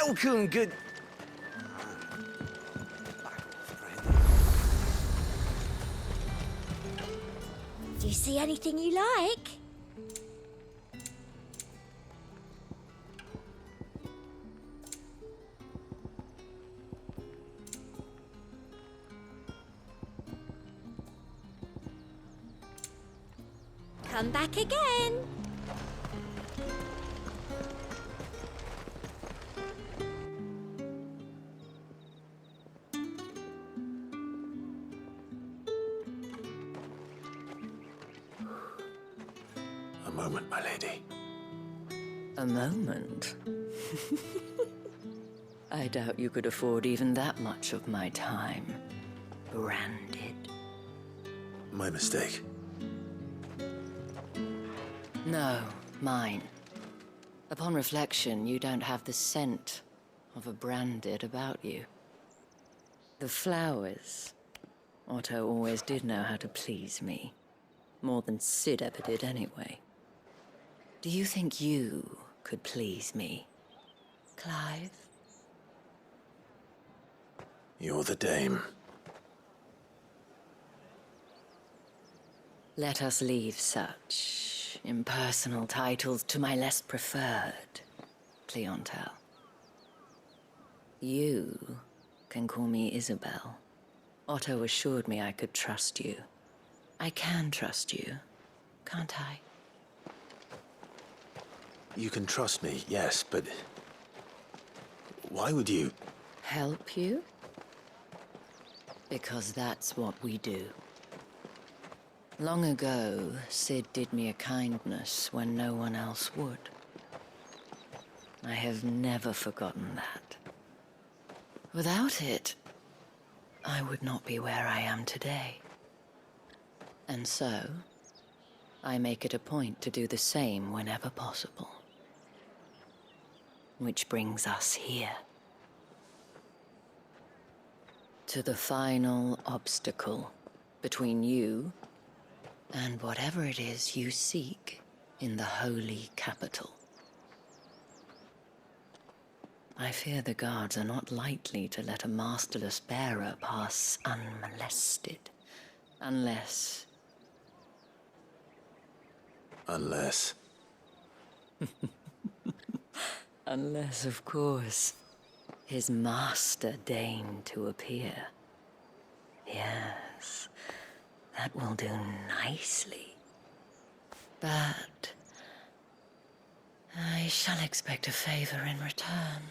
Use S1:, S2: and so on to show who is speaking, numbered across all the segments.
S1: Welcome, good...
S2: Do you see anything you like? Come back again.
S1: A moment, my lady.
S3: A moment? I doubt you could afford even that much of my time. Branded.
S1: My mistake.
S3: No, mine. Upon reflection, you don't have the scent of a branded about you. The flowers. Otto always did know how to please me. More than Sid ever did anyway. Do you think you could please me, Clive?
S1: You're the dame.
S3: Let us leave such impersonal titles to my less preferred clientele. You can call me Isabel. Otto assured me I could trust you. I can trust you, can't I?
S1: You can trust me, yes, but... why would you?
S3: Help you? Because that's what we do. Long ago, Sid did me a kindness when no one else would. I have never forgotten that. Without it, I would not be where I am today. And so, I make it a point to do the same whenever possible. Which brings us here. To the final obstacle between you and whatever it is you seek in the holy capital. I fear the guards are not likely to let a masterless bearer pass unmolested. Unless...
S1: Unless...
S3: Unless, of course, his master deigned to appear. Yes, that will do nicely. But I shall expect a favor in return.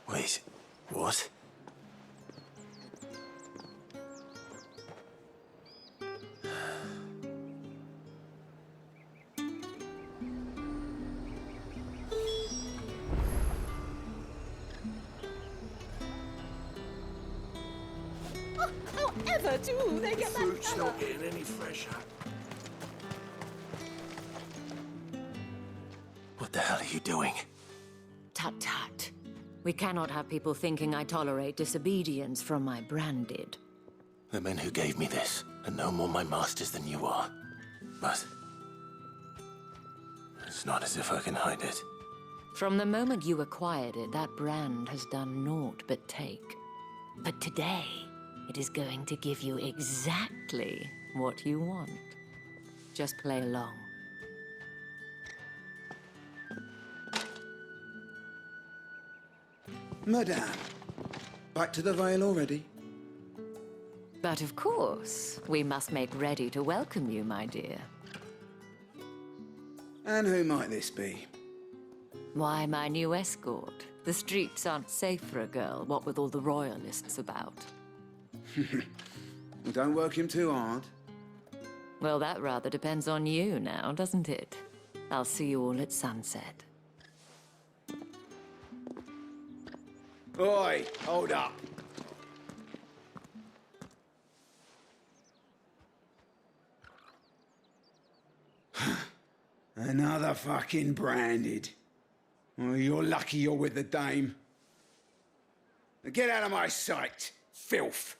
S1: Wait, what?
S2: However do they get that
S1: Fruit's
S2: colour?
S1: not getting any fresher. What the hell are you doing?
S3: Tut-tut. We cannot have people thinking I tolerate disobedience from my branded.
S1: The men who gave me this are no more my masters than you are. But... it's not as if I can hide it.
S3: From the moment you acquired it, that brand has done naught but take. But today, it is going to give you exactly what you want. Just play along.
S4: Madame, back to the Vale already?
S3: But of course, we must make ready to welcome you, my dear.
S4: And who might this be?
S3: Why, my new escort. The streets aren't safe for a girl, what with all the royalists about.
S4: Don't work him too hard.
S3: Well, that rather depends on you now, doesn't it? I'll see you all at sunset.
S4: Oi, hold up. Another fucking branded. Oh, you're lucky you're with the dame. Now get out of my sight, filth.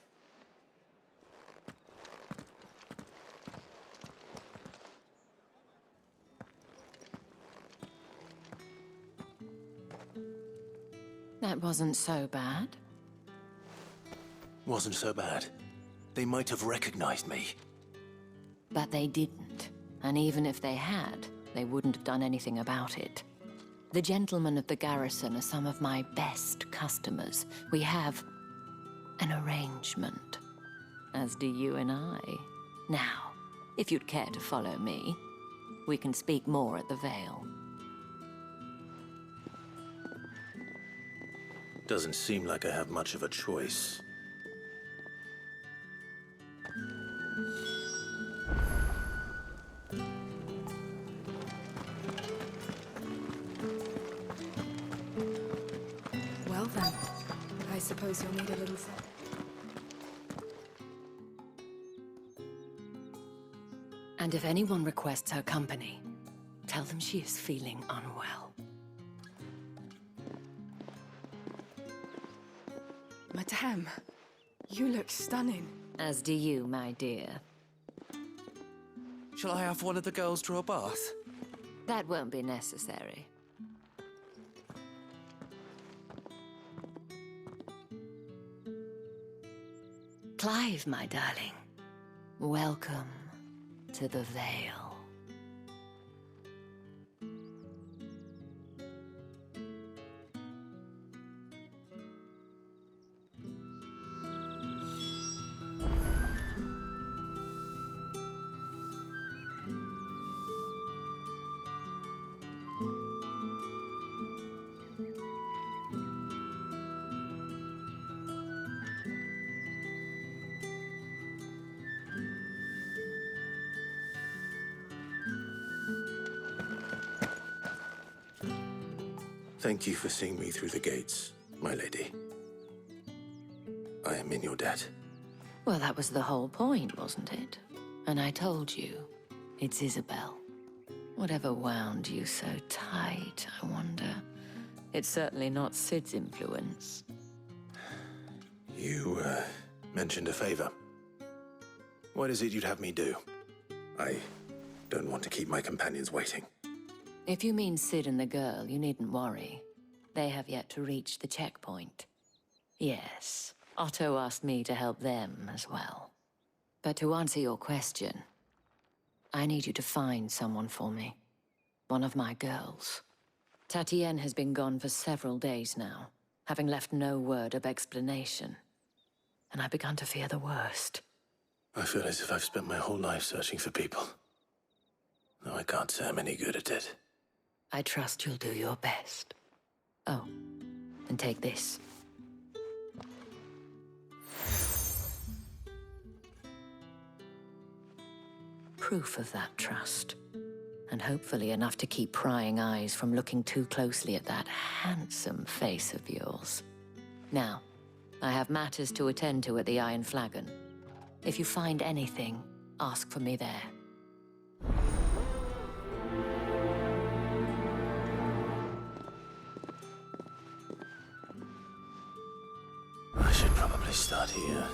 S3: That wasn't so bad.
S1: Wasn't so bad. They might have recognized me.
S3: But they didn't. And even if they had, they wouldn't have done anything about it. The gentlemen of the garrison are some of my best customers. We have an arrangement, as do you and I. Now, if you'd care to follow me, we can speak more at the Vale.
S1: Doesn't seem like I have much of a choice.
S5: Well then, I suppose you'll need a little...
S3: And if anyone requests her company, tell them she is feeling unwell.
S5: Madame, you look stunning.
S3: As do you, my dear.
S6: Shall I have one of the girls draw a bath?
S3: That won't be necessary. Clive, my darling. Welcome to the Vale.
S1: Thank you for seeing me through the gates, my lady. I am in your debt.
S3: Well, that was the whole point, wasn't it? And I told you, it's Isabel. Whatever wound you so tight, I wonder. It's certainly not Sid's influence.
S1: You, mentioned a favor. What is it you'd have me do? I don't want to keep my companions waiting.
S3: If you mean Sid and the girl, you needn't worry. They have yet to reach the checkpoint. Yes, Otto asked me to help them as well. But to answer your question, I need you to find someone for me. One of my girls. Tatienne has been gone for several days now, having left no word of explanation. And I've begun to fear the worst.
S1: I feel as if I've spent my whole life searching for people. Though I can't say I'm any good at it.
S3: I trust you'll do your best. Oh, and take this. Proof of that trust. And hopefully enough to keep prying eyes from looking too closely at that handsome face of yours. Now, I have matters to attend to at the Iron Flagon. If you find anything, ask for me there.
S1: I should probably start here.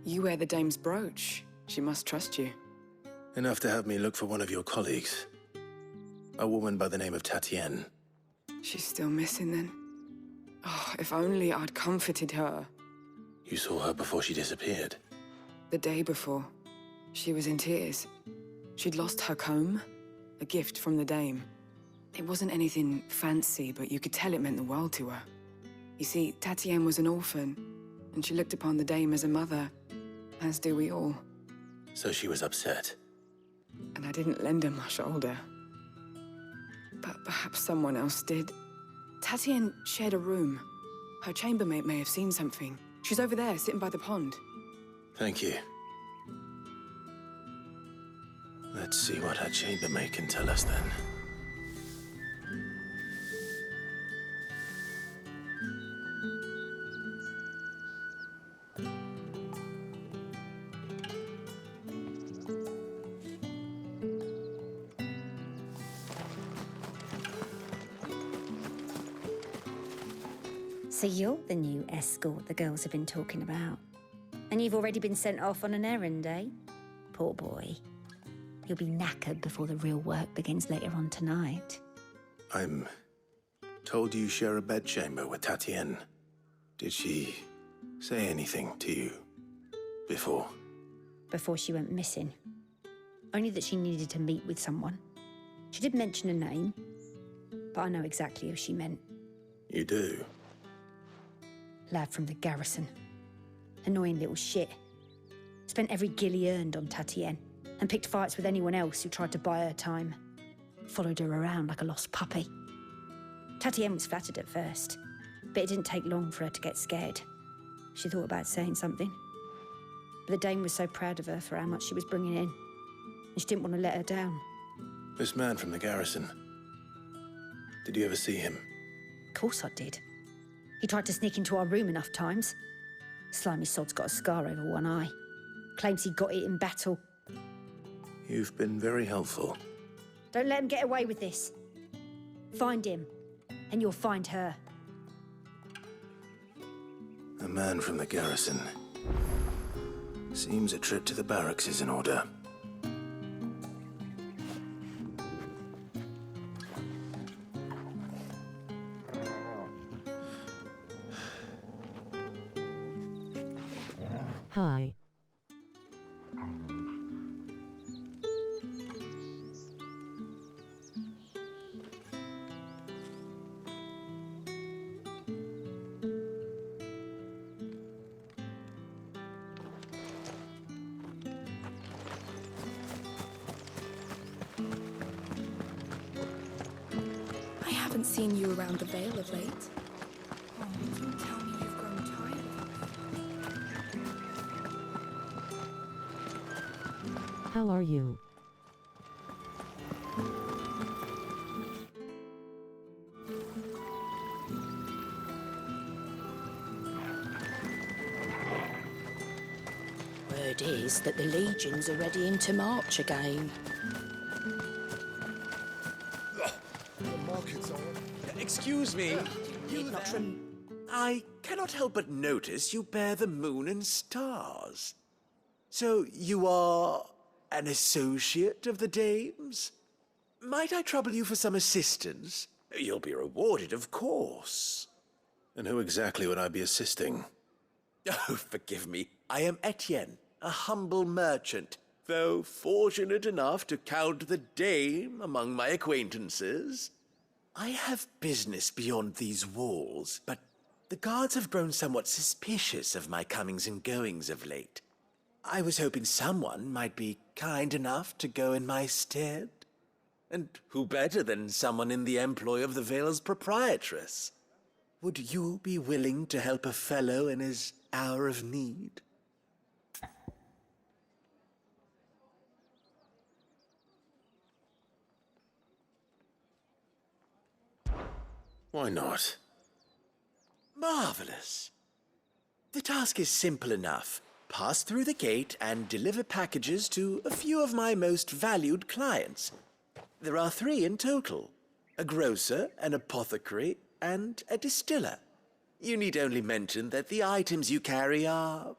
S5: You wear the dame's brooch. She must trust you.
S1: Enough to have me look for one of your colleagues. A woman by the name of Tatienne.
S5: She's still missing then. Oh, if only I'd comforted her.
S1: You saw her before she disappeared.
S5: The day before, she was in tears. She'd lost her comb, a gift from the dame. It wasn't anything fancy, but you could tell it meant the world to her. You see, Tatienne was an orphan, and she looked upon the dame as a mother, as do we all.
S1: So she was upset.
S5: And I didn't lend her my shoulder. But perhaps someone else did. Tatienne shared a room. Her chambermaid may have seen something. She's over there, sitting by the pond.
S1: Thank you. Let's see what her chambermaid can tell us then.
S2: So you're the new escort the girls have been talking about. And you've already been sent off on an errand, eh? Poor boy. You'll be knackered before the real work begins later on tonight.
S1: I'm told you share a bedchamber with Tatienne. Did she say anything to you before?
S2: Before she went missing. Only that she needed to meet with someone. She did mention a name, but I know exactly who she meant.
S1: You do?
S2: Lad from the garrison. Annoying little shit. Spent every guil he earned on Tatienne, and picked fights with anyone else who tried to buy her time. Followed her around like a lost puppy. Tatienne was flattered at first, but it didn't take long for her to get scared. She thought about saying something. But the dame was so proud of her for how much she was bringing in, and she didn't want to let her down.
S1: This man from the garrison. Did you ever see him?
S2: Of course I did. He tried to sneak into our room enough times. Slimy sod's got a scar over one eye. Claims he got it in battle.
S1: You've been very helpful.
S2: Don't let him get away with this. Find him, and you'll find her.
S1: A man from the garrison. Seems a trip to the barracks is in order.
S7: Hi.
S5: I haven't seen you around the Vale of late. Oh, don't tell me you've grown tired of us.
S7: How are you?
S3: Word is that the legions are ready into march again.
S8: Excuse me.
S3: You not from...
S8: I cannot help but notice you bear the moon and stars. So you are an associate of the dames? Might I trouble you for some assistance? You'll be rewarded, of course.
S1: And who exactly would I be assisting?
S8: Oh, forgive me. I am Etienne, a humble merchant, though fortunate enough to count the dame among my acquaintances. I have business beyond these walls, but the guards have grown somewhat suspicious of my comings and goings of late. I was hoping someone might be kind enough to go in my stead. And who better than someone in the employ of the Vale's proprietress? Would you be willing to help a fellow in his hour of need?
S1: Why not?
S8: Marvelous. The task is simple enough. Pass through the gate and deliver packages to a few of my most valued clients. There are 3 in total: a grocer, an apothecary, and a distiller. You need only mention that the items you carry are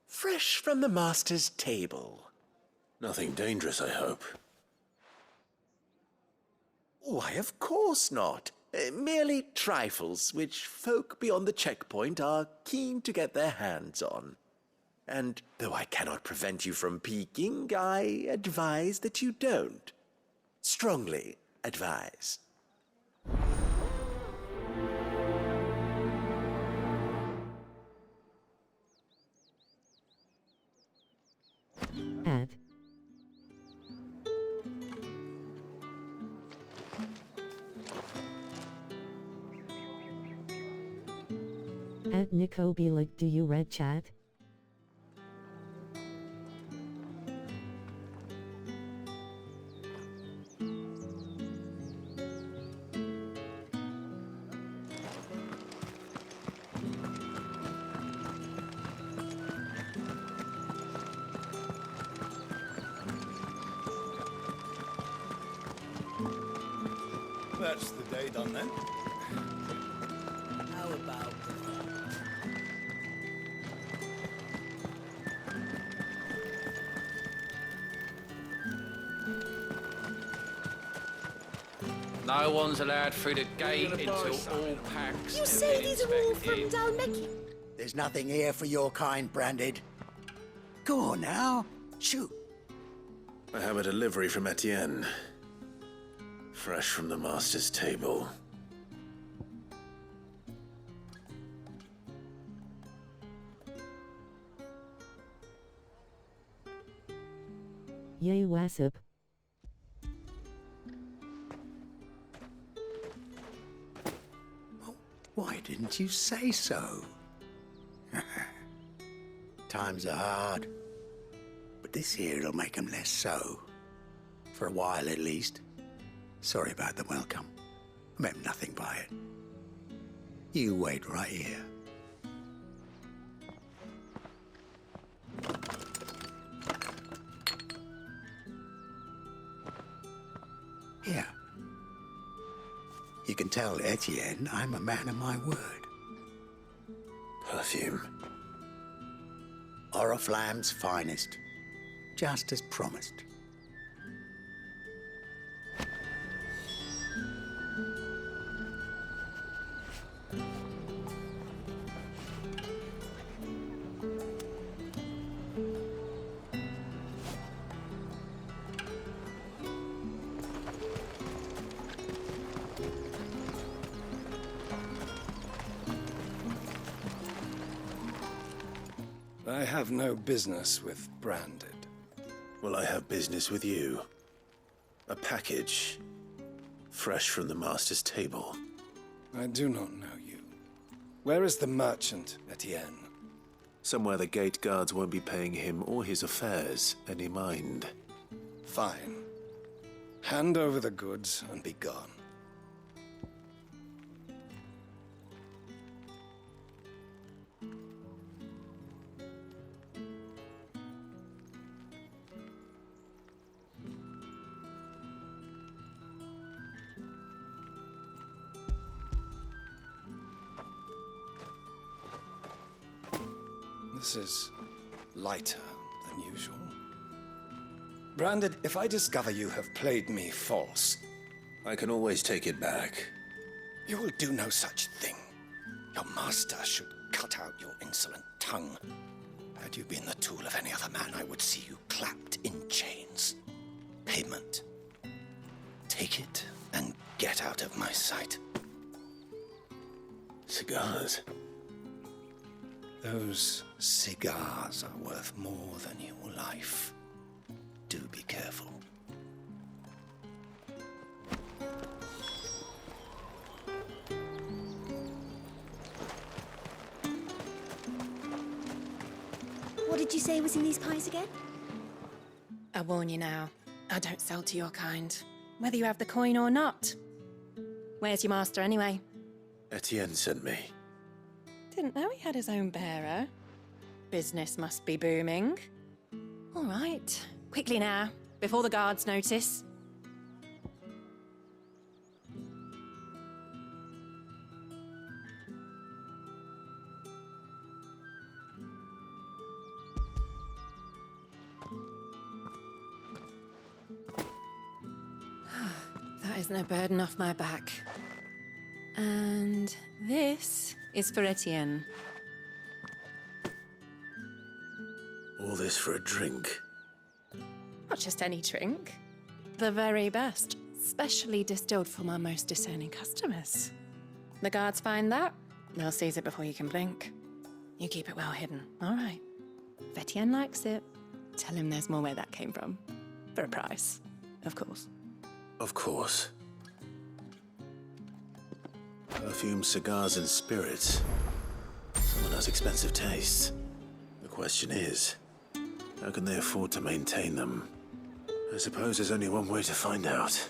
S8: Fresh from the master's table.
S1: Nothing dangerous, I hope.
S8: Why, of course not. Merely trifles which folk beyond the checkpoint are keen to get their hands on. And though I cannot prevent you from peeking, I advise that you don't. Strongly advise.
S7: Add. At Nico Bielig, do you read chat?
S9: That's the day done then.
S6: How about
S10: No one's allowed through the gate until all packs
S2: You
S10: have
S2: say
S10: been
S2: these are all from
S10: inspected.
S2: Dalmeki?
S9: There's nothing here for your kind, Branded. Go on now. Shoot.
S1: I have a delivery from Etienne. Fresh from the master's table.
S7: Yay Wassip.
S9: Why didn't you say so? Times are hard. But this here'll make 'em less so. For a while at least. Sorry about the welcome. Meant nothing by it. You wait right here. Here. You can tell Etienne I'm a man of my word.
S1: Perfume.
S9: Oriflamme's finest. Just as promised.
S11: I have no business with Branded.
S1: Well, I have business with you. A package. Fresh from the master's table.
S11: I do not know you. Where is the merchant, Etienne?
S1: Somewhere the gate guards won't be paying him or his affairs any mind.
S11: Fine. Hand over the goods and be gone. This is lighter than usual. Branded, if I discover you have played me false,
S1: I can always take it back.
S11: you will do no such thing. Your master should cut out your insolent tongue. Had you been the tool of any other man, I would see you clapped in chains. Payment. Take it and get out of my sight.
S1: Cigars.
S11: Those cigars are worth more than your life. Do be careful.
S2: What did you say was in these pies again?
S12: I warn you now, I don't sell to your kind, whether you have the coin or not. Where's your master anyway?
S1: Etienne sent me.
S12: Didn't know he had his own bearer. Business must be booming. All right, quickly now, before the guards notice. is no burden off my back. And this is for Etienne.
S1: All this for a drink.
S12: Not just any drink. The very best, specially distilled for my most discerning customers. The guards find that, they'll seize it before you can blink. You keep it well hidden, all right? If Etienne likes it, tell him there's more where that came from. For a price, of course.
S1: Of course. Perfume, cigars, and spirits. Someone has expensive tastes. The question is, how can they afford to maintain them? I suppose there's only one way to find out.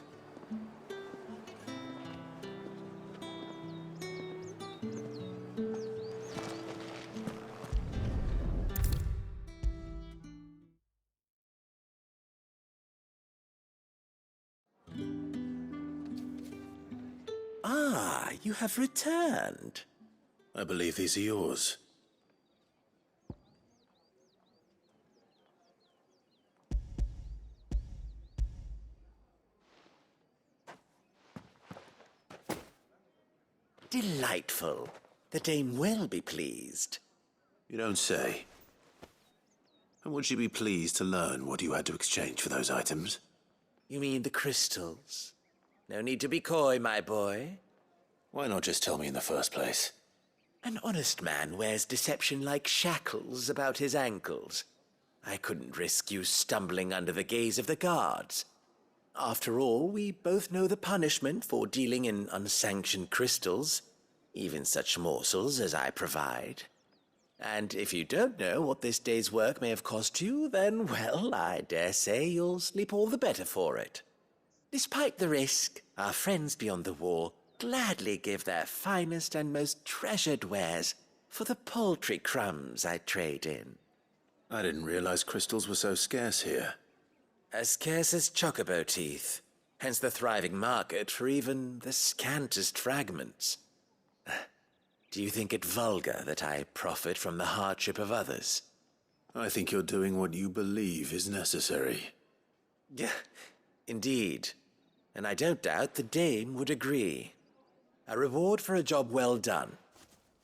S8: Ah, you have returned.
S1: I believe these are yours.
S8: Delightful. The dame will be pleased.
S1: You don't say. And would she be pleased to learn what you had to exchange for those items?
S8: You mean the crystals? No need to be coy, my boy.
S1: Why not just tell me in the first place?
S8: An honest man wears deception like shackles about his ankles. I couldn't risk you stumbling under the gaze of the guards. After all, we both know the punishment for dealing in unsanctioned crystals, even such morsels as I provide. And if you don't know what this day's work may have cost you, then, well, I dare say you'll sleep all the better for it. Despite the risk, our friends beyond the wall gladly give their finest and most treasured wares for the paltry crumbs I trade in.
S1: I didn't realize crystals were so scarce here.
S8: As scarce as chocobo teeth, hence the thriving market for even the scantest fragments. Do you think it vulgar that I profit from the hardship of others?
S1: I think you're doing what you believe is necessary.
S8: Yeah, indeed. And I don't doubt the dame would agree. A reward for a job well done.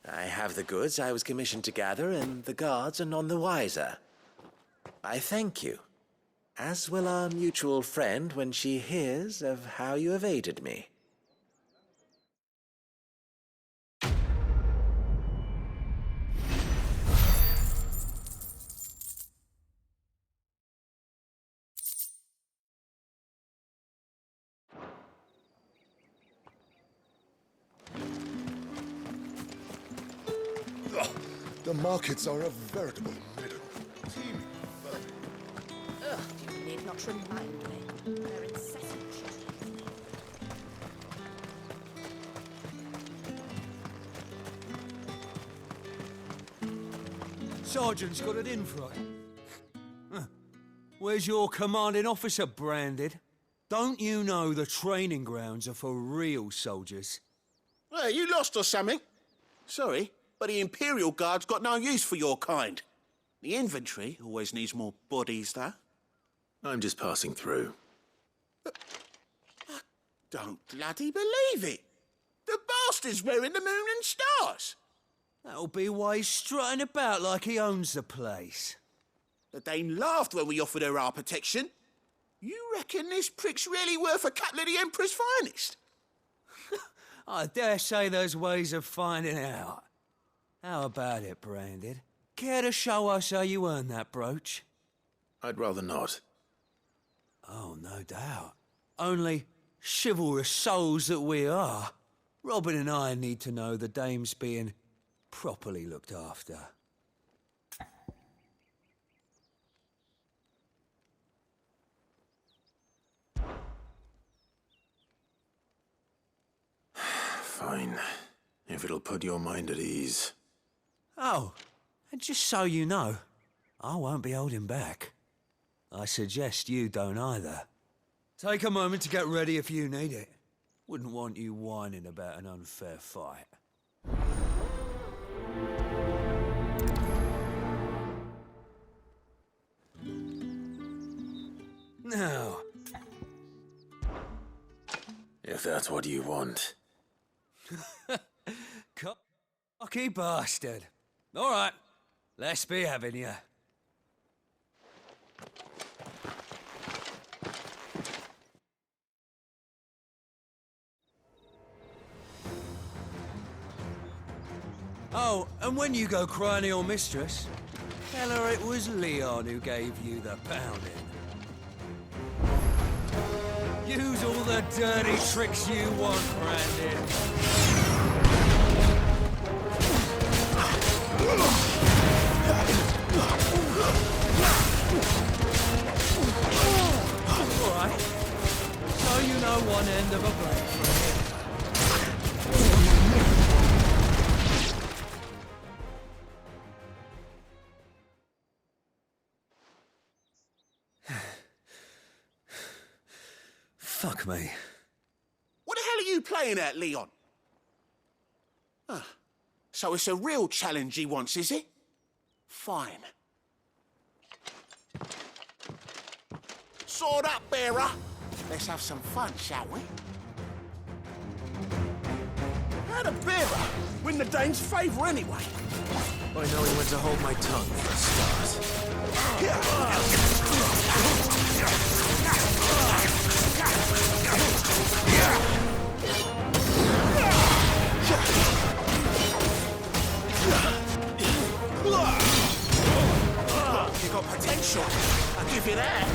S8: I have the goods I was commissioned to gather, and the guards are none the wiser. I thank you, as will our mutual friend when she hears of how you have aided me.
S13: The markets are a veritable meadow.
S2: Ugh, you need not remind me. They're incessant.
S14: Sergeant's got it in for it. Huh. Where's your commanding officer branded? Don't you know the training grounds are for real soldiers?
S15: Hey, you lost or something? Sorry, but the Imperial Guard's got no use for your kind. The infantry always needs more bodies, though.
S1: I'm just passing through.
S15: I don't bloody believe it. The bastard's wearing the moon and stars.
S14: That'll be why he's strutting about like he owns the place.
S15: The Dane laughed when we offered her our protection. You reckon this prick's really worth a couple of the Emperor's finest?
S14: I dare say there's ways of finding out. How about it, Branded? Care to show us how you earned that brooch?
S1: I'd rather not.
S14: Oh, no doubt. Only chivalrous souls that we are, Robin and I need to know the dame's being properly looked after.
S1: Fine. If it'll put your mind at ease.
S14: Oh, and just so you know, I won't be holding back. I suggest you don't either. Take a moment to get ready if you need it. Wouldn't want you whining about an unfair fight. Now,
S1: If that's what you want.
S14: Cocky bastard. All right, let's be having you. Oh, and when you go crying to your mistress, tell her it was Leon who gave you the pounding. Use all the dirty tricks you want, Brandon. All right. So you know one end of a blade from here. Fuck me.
S15: What the hell are you playing at, Leon? So it's a real challenge he wants, is it? Fine. Sword up, bearer. Let's have some fun, shall we? How'd a bearer win the dame's favour anyway?
S1: By knowing when to hold my tongue for a start.
S15: You got potential. I'll give you that.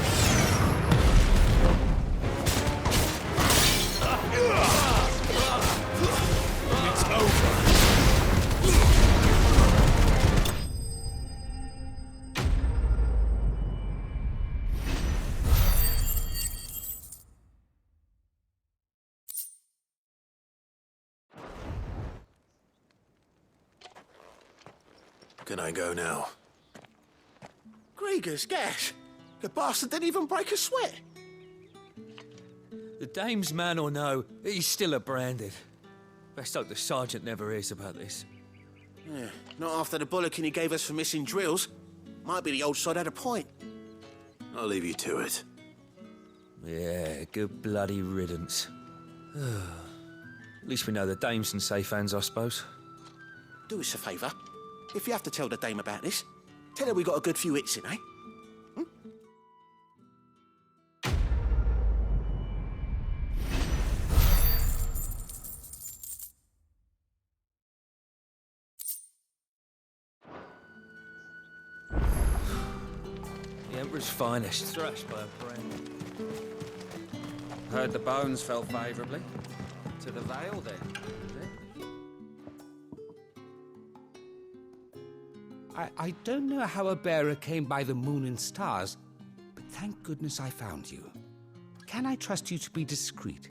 S15: It's over.
S1: Can I go now?
S15: Grieger's gas. The bastard didn't even break a sweat.
S14: The dame's man or no, he's still a branded. Best hope the sergeant never hears about this.
S15: Yeah, not after the bollocking he gave us for missing drills. Might be the old sod had a point.
S1: I'll leave you to it.
S14: Yeah, good bloody riddance. At least we know the dame's in safe hands, I suppose.
S15: Do us a favour. If you have to tell the dame about this, tell her we got a good few hits in, eh?
S14: The Emperor's finest, thrashed by a brand.
S16: Heard the bones fell favourably. To the Vale, then.
S17: I don't know how a bearer came by the moon and stars, but thank goodness I found you. Can I trust you to be discreet?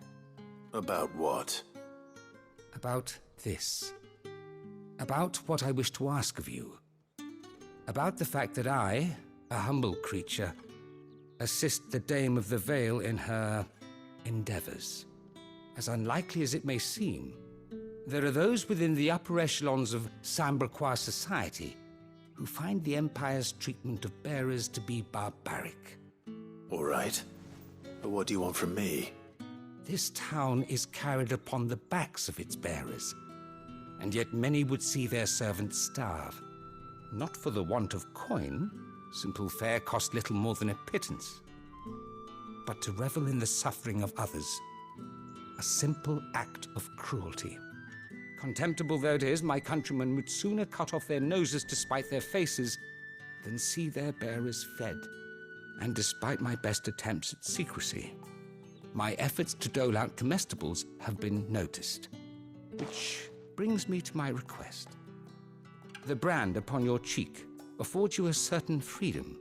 S1: About what?
S17: About this. About what I wish to ask of you. About the fact that I, a humble creature, assist the Dame of the Vale in her endeavors. As unlikely as it may seem, there are those within the upper echelons of Samberquois society who find the Empire's treatment of bearers to be barbaric.
S1: All right. But what do you want from me?
S17: This town is carried upon the backs of its bearers, and yet many would see their servants starve. Not for the want of coin, simple fare cost little more than a pittance, but to revel in the suffering of others, a simple act of cruelty. Contemptible though it is, my countrymen would sooner cut off their noses to spite their faces than see their bearers fed. And despite my best attempts at secrecy, my efforts to dole out comestibles have been noticed. Which brings me to my request. The brand upon your cheek affords you a certain freedom,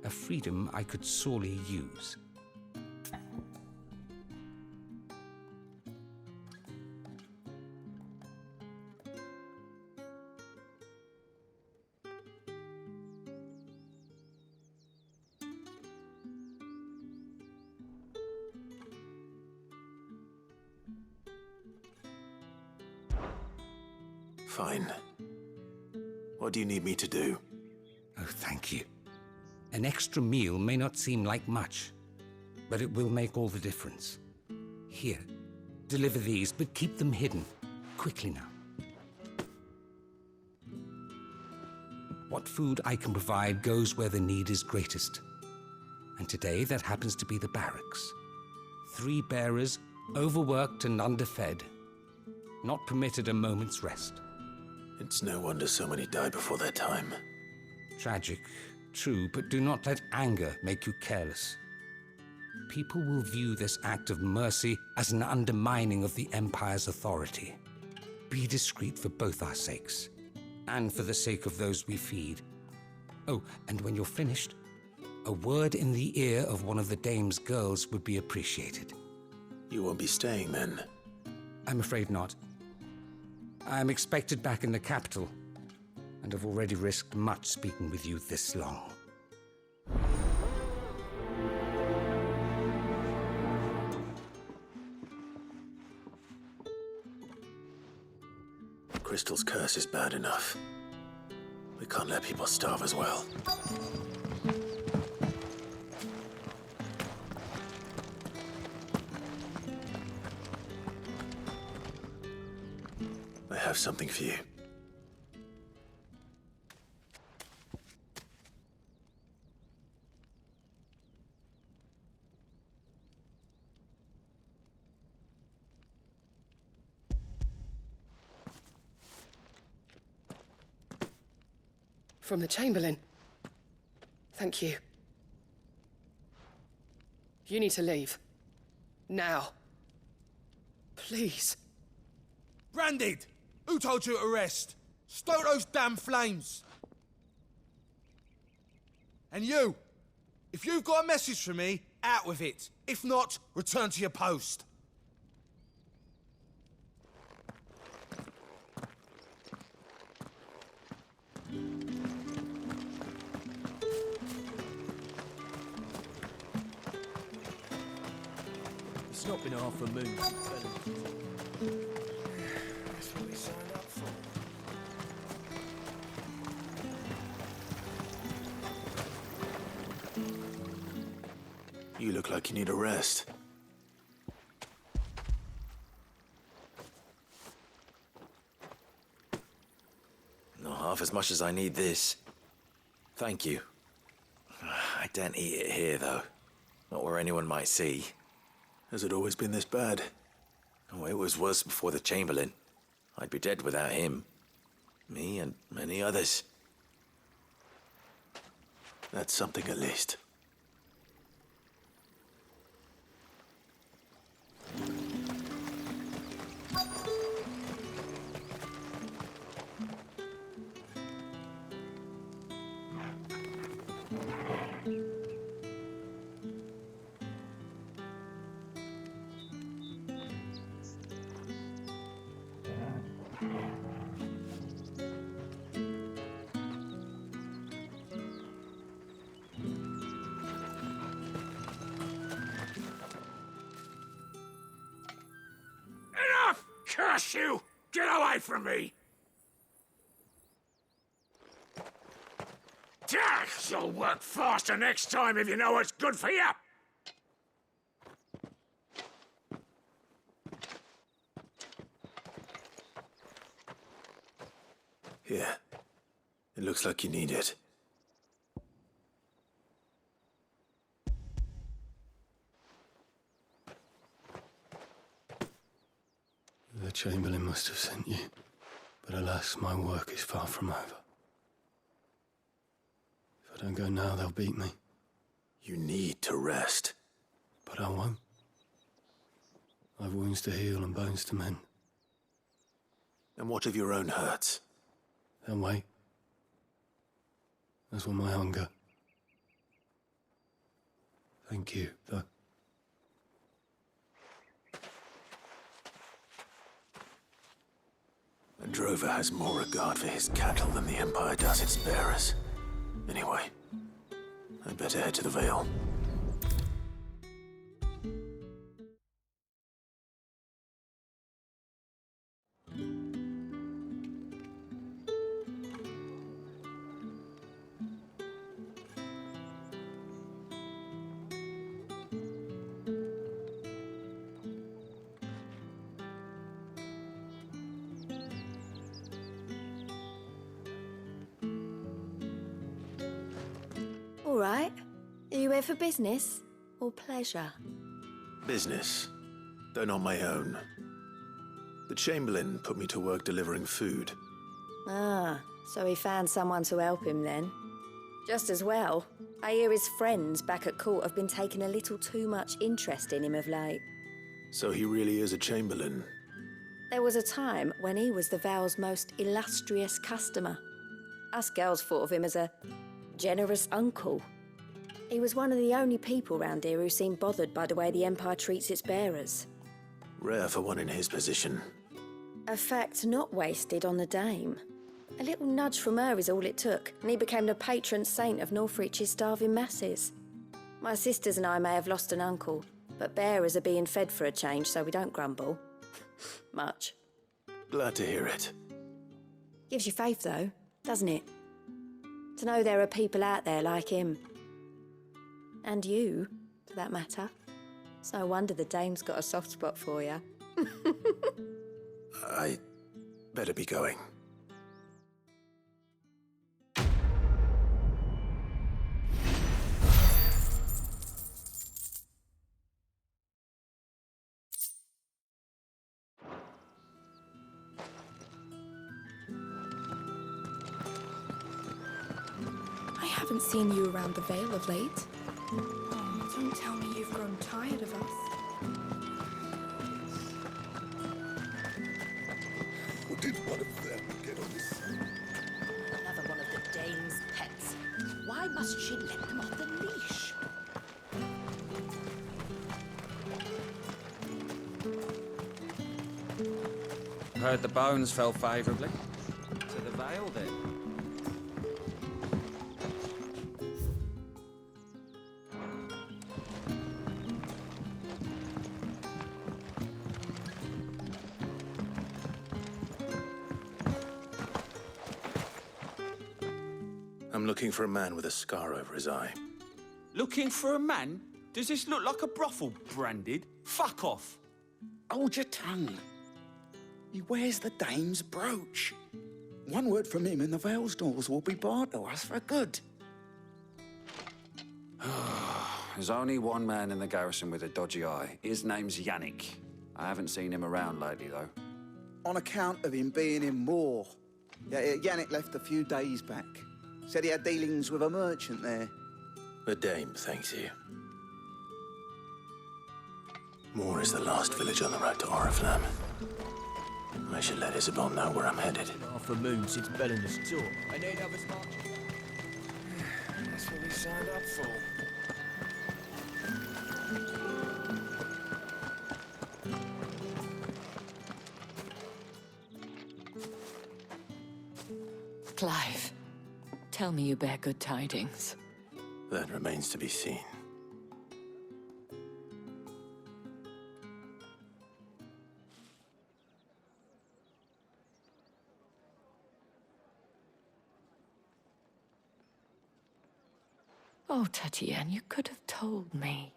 S17: a freedom I could sorely use.
S1: Fine. What do you need me to do?
S17: Oh, thank you. An extra meal may not seem like much, but it will make all the difference. Here, deliver these, but keep them hidden. Quickly now. What food I can provide goes where the need is greatest. And today, that happens to be the barracks. 3 bearers, overworked and underfed, not permitted a moment's rest.
S1: It's no wonder so many die before their time.
S17: Tragic, true, but do not let anger make you careless. People will view this act of mercy as an undermining of the Empire's authority. Be discreet for both our sakes, and for the sake of those we feed. Oh, and when you're finished, a word in the ear of one of the dame's girls would be appreciated.
S1: You won't be staying then?
S17: I'm afraid not. I'm expected back in the capital, and have already risked much speaking with you this long.
S1: Crystal's curse is bad enough. We can't let people starve as well. I have something for you.
S18: From the Chamberlain. Thank you. You need to leave. Now. Please.
S19: Branded! Who told you to rest? Stoke those damn flames! And you! If you've got a message for me, out with it. If not, return to your post.
S6: It's not been half a moon.
S19: That's what we signed up for.
S1: You look like you need a rest.
S8: Not half as much as I need this. Thank you. I daren't eat it here, though. Not where anyone might see.
S1: Has it always been this bad?
S8: Oh, it was worse before the Chamberlain. I'd be dead without him. Me and many others.
S1: That's something at least.
S20: Enough! Curse you! Get away from me! You'll work faster next time if you know what's good for you!
S1: Here. It looks like you need it.
S21: The Chamberlain must have sent you, but alas, my work is far from over. If I don't go now, they'll beat me.
S1: You need to rest.
S21: But I won't. I've wounds to heal and bones to mend.
S1: And what of your own hurts?
S21: They'll wait. As will my hunger. Thank you, though.
S1: A drover has more regard for his cattle than the Empire does its bearers. Anyway, I'd better head to the Vale.
S3: right. Are you here for business or pleasure?
S1: Business, though not my own. The Chamberlain put me to work delivering food.
S3: Ah, so he found someone to help him then. Just as well. I hear his friends back at court have been taking a little too much interest in him of late.
S1: So he really is a Chamberlain.
S3: There was a time when he was the Vale's most illustrious customer. Us girls thought of him as a generous uncle. He was one of the only people round here who seemed bothered by the way the Empire treats its bearers.
S1: Rare for one in his position.
S3: A fact not wasted on the Dame. A little nudge from her is all it took, and he became the patron saint of Northreach's starving masses. My sisters and I may have lost an uncle, but bearers are being fed for a change, so we don't grumble. Much.
S1: Glad to hear it.
S3: Gives you faith, though, doesn't it? To know there are people out there like him. And you, for that matter. It's no wonder the Dame's got a soft spot for you.
S1: I better be going.
S4: I haven't seen you around the Vale of late. Oh, don't tell me you've grown tired of us.
S13: How did one of them get on this?
S22: Another one of the Dane's pets. Why must she let them off the leash?
S16: Heard the bones fell favourably. To the Vale, then.
S1: I'm looking for a man with a scar over his eye.
S23: Looking for a man? Does this look like a brothel branded? Fuck off.
S9: Hold your tongue. He wears the Dame's brooch. One word from him and the Vale's doors will be barred to us for good.
S16: There's only one man in the garrison with a dodgy eye. His name's Yannick. I haven't seen him around lately, though.
S24: On account of him being in Moor. Yeah, Yannick left a few days back. Said he had dealings with a merchant there.
S1: The Dame thanks you. Moor is the last village on the road to Oriflamme. I should let Isabel know where I'm headed.
S6: Half a moon since Belinda's talk. I need other sparks.
S11: That's what we signed up for.
S3: Clive, tell me you bear good tidings.
S1: That remains to be seen.
S3: Oh, Tatienne, you could have told me.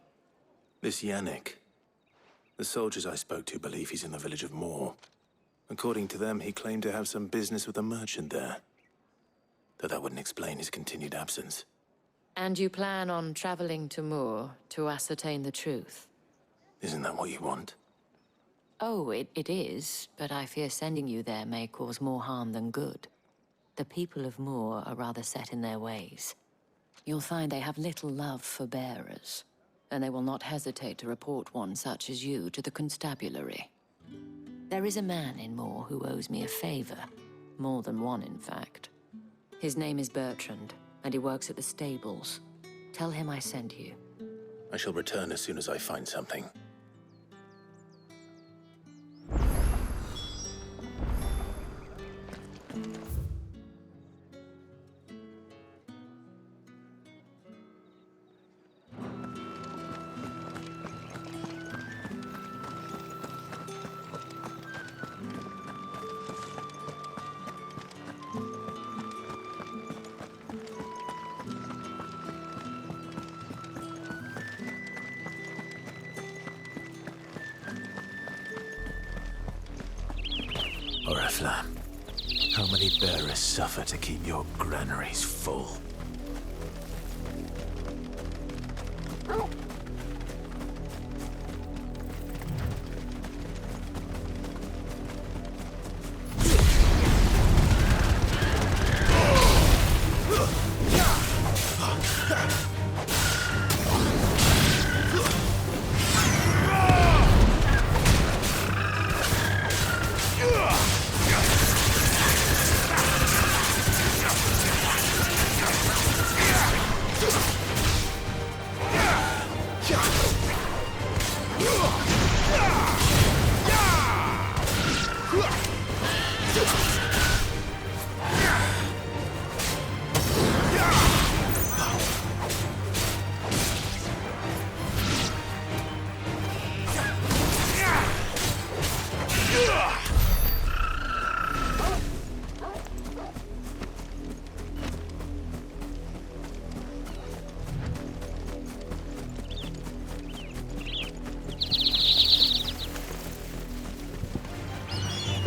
S1: This Yannick. The soldiers I spoke to believe he's in the village of Moor. According to them, he claimed to have some business with a merchant there. Though that wouldn't explain his continued absence.
S3: And you plan on traveling to Moor to ascertain the truth?
S1: Isn't that what you want?
S3: Oh, it is, but I fear sending you there may cause more harm than good. The people of Moor are rather set in their ways. You'll find they have little love for bearers, and they will not hesitate to report one such as you to the constabulary. There is a man in Moor who owes me a favor. More than one, in fact. His name is Bertrand, and he works at the stables. Tell him I sent you.
S1: I shall return as soon as I find something. Oriflamme, how many bearers suffer to keep your granaries full?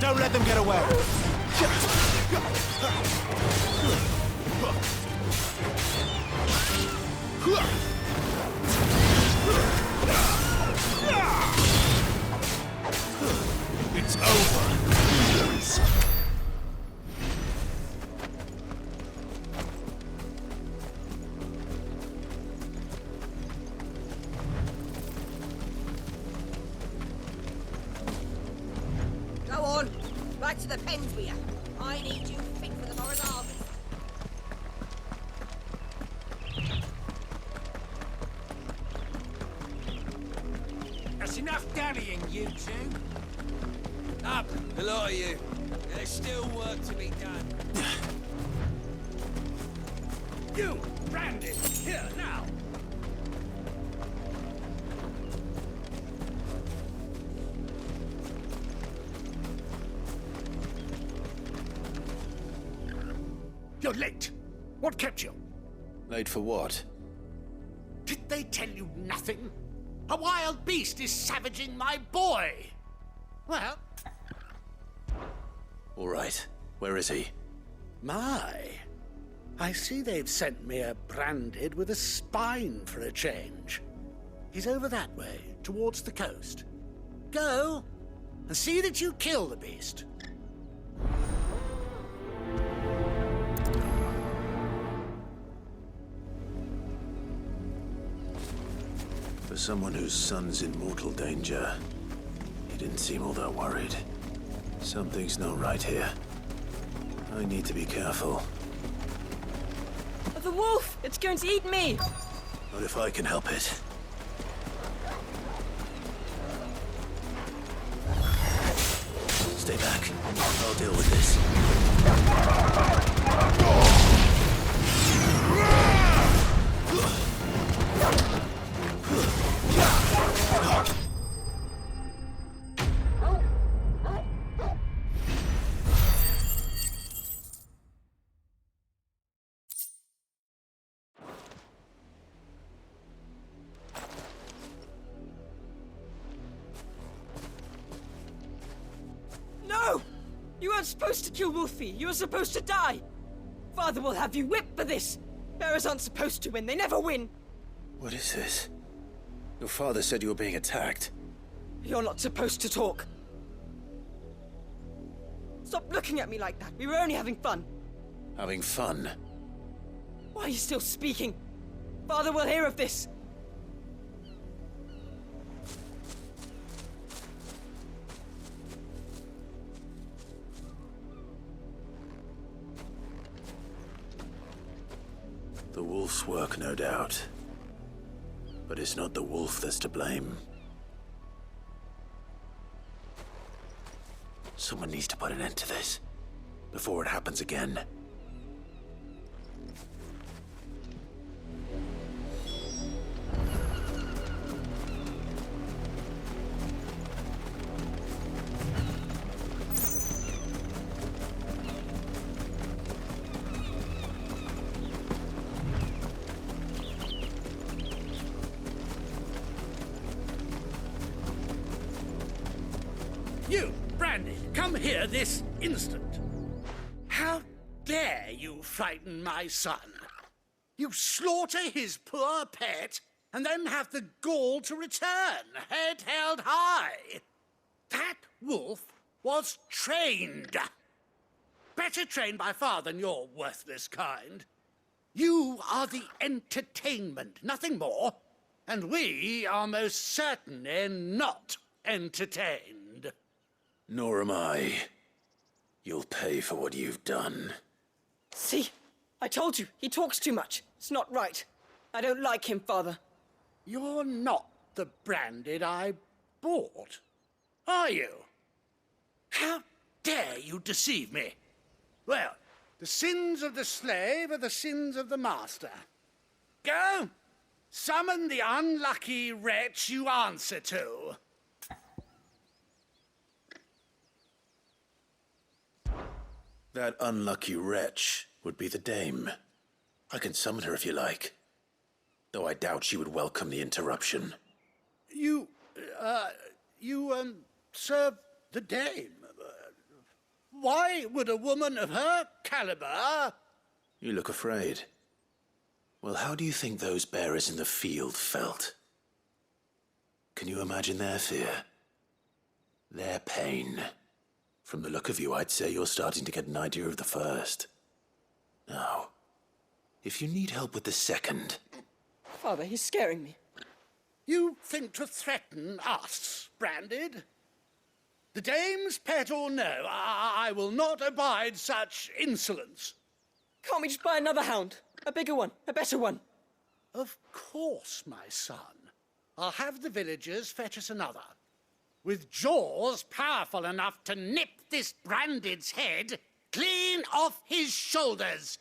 S19: Don't let them get away. It's over.
S22: Go on. Back to the pens with you. I need you fit for the morrow's harvest.
S17: That's enough dallying, you two. Up,
S14: A lot of you. There's still work to be done.
S17: you, Brandon, here, now. You're late. What kept you?
S1: Late for what?
S17: Did they tell you nothing? A wild beast is savaging my boy. Well,
S1: All right. Where is he?
S17: my. I see they've sent me a branded with a spine for a change. He's over that way, towards the coast. Go and see that you kill the beast.
S1: For someone whose son's in mortal danger, he didn't seem all that worried. Something's not right here. I need to be careful.
S5: The wolf! It's going to eat me!
S1: Not if I can help it. Stay back. I'll deal with this.
S5: No! You weren't supposed to kill Wolfie. You were supposed to die. Father will have you whipped for this. Bearers aren't supposed to win. They never win.
S1: What is this? Your father said you were being attacked.
S5: You're not supposed to talk. Stop looking at me like that. We were only having fun.
S1: Having fun?
S5: Why are you still speaking? Father will hear of this.
S1: The wolf's work, no doubt. But it's not the wolf that's to blame. Someone needs to put an end to this, before it happens again.
S17: You, Brandy, come here this instant. How dare you frighten my son? You slaughter his poor pet and then have the gall to return, head held high. That wolf was trained. Better trained by far than your worthless kind. You are the entertainment, nothing more. And we are most certainly not entertained.
S1: Nor am I. You'll pay for what you've done.
S5: See? I told you. He talks too much. It's not right. I don't like him, Father.
S17: You're not
S2: the branded I bought, are you? How dare you deceive me? Well, the sins of the slave are the sins of the master. Go, summon the unlucky wretch you answer to.
S1: That unlucky wretch would be the dame. I can summon her if you like. Though I doubt she would welcome the interruption.
S2: You serve the dame. Why would a woman of her caliber...
S1: You look afraid. Well, how do you think those bearers in the field felt? Can you imagine their fear? Their pain? From the look of you, I'd say you're starting to get an idea of the first. Now, if you need help with the second...
S5: Father, he's scaring me.
S2: You think to threaten us, Branded? The dame's pet or no, I will not abide such insolence.
S5: Can't we just buy another hound? A bigger one, a better one.
S2: Of course, my son. I'll have the villagers fetch us another. With jaws powerful enough to nip this Branded's head clean off his shoulders.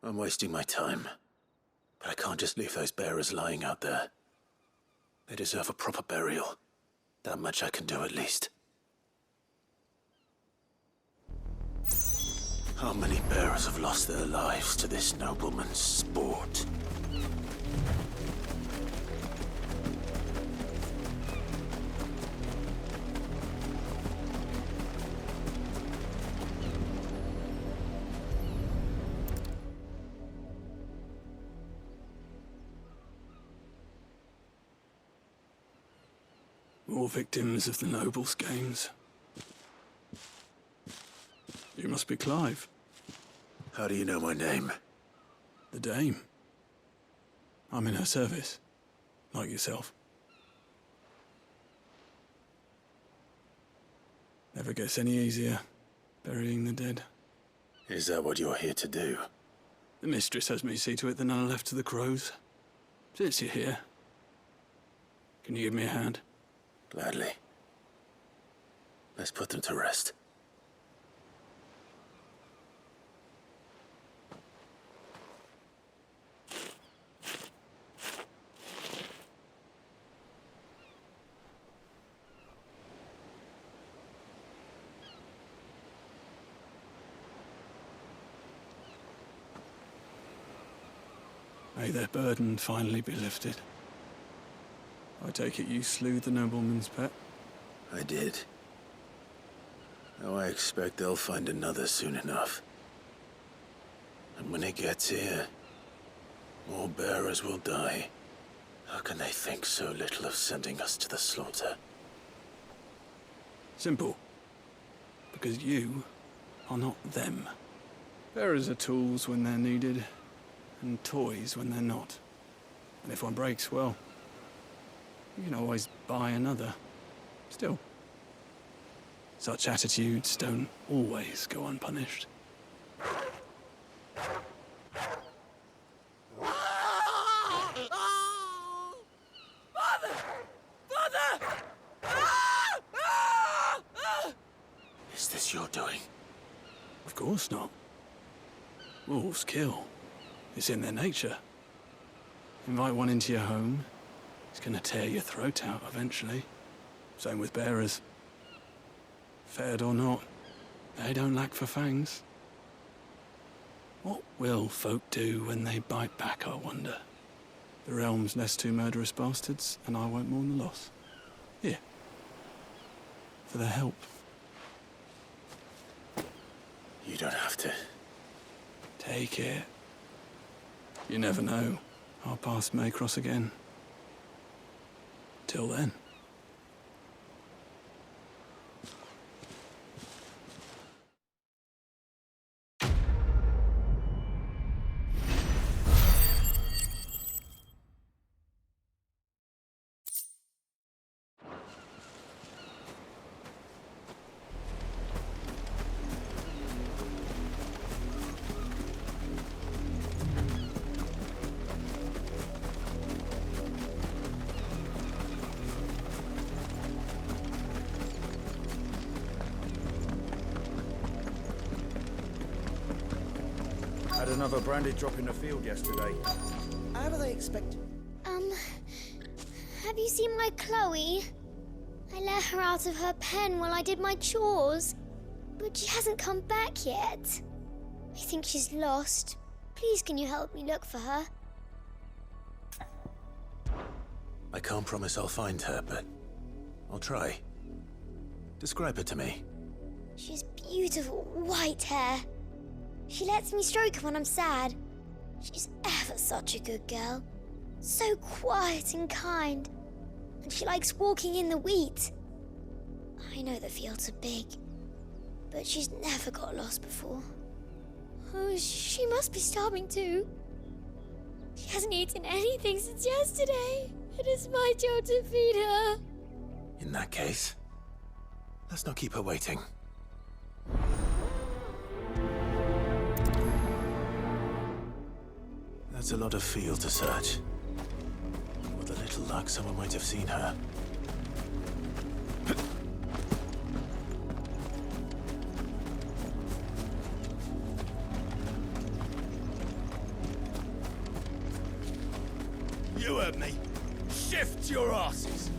S1: I'm wasting my time. But I can't just leave those bearers lying out there. They deserve a proper burial. That much I can do at least. How many bearers have lost their lives to this nobleman's sport?
S21: More victims of the nobles' games. You must be Clive.
S1: How do you know my name?
S21: The Dame. I'm in her service, like yourself. Never gets any easier, burying the dead.
S1: Is that what you're here to do?
S21: The mistress has me see to it that none are left to the crows. Since you're here, can you give me a hand?
S1: Gladly. Let's put them to rest.
S21: May their burden finally be lifted. I take it you slew the nobleman's pet?
S1: I did. Now I expect they'll find another soon enough. And when it gets here, more bearers will die. How can they think so little of sending us to the slaughter?
S21: Simple. Because you are not them. Bearers are tools when they're needed, and toys when they're not. And if one breaks, well, you can always buy another. Still, such attitudes don't always go unpunished.
S1: Is this your doing?
S21: Of course not. Wolves kill. It's in their nature. Invite one into your home, it's gonna tear your throat out eventually. Same with bearers. Fed or not, they don't lack for fangs. What will folk do when they bite back, I wonder? The realm's less two murderous bastards, and I won't mourn the loss. Here. For their help.
S1: You don't have to.
S21: Take it. You never know. Our paths may cross again. Till then.
S6: Had another branded drop in the field yesterday.
S24: How do they expect...
S7: Have you seen my Chloe? I let her out of her pen while I did my chores. But she hasn't come back yet. I think she's lost. Please, can you help me look for her?
S1: I can't promise I'll find her, but I'll try. Describe her to me.
S7: She has beautiful white hair. She lets me stroke her when I'm sad. She's ever such a good girl. So quiet and kind. And she likes walking in the wheat. I know the fields are big, but she's never got lost before. Oh, she must be starving too. She hasn't eaten anything since yesterday. It is my job to feed her.
S1: In that case, let's not keep her waiting. That's a lot of field to search. With a little luck, someone might have seen her.
S19: You heard me. Shift your asses.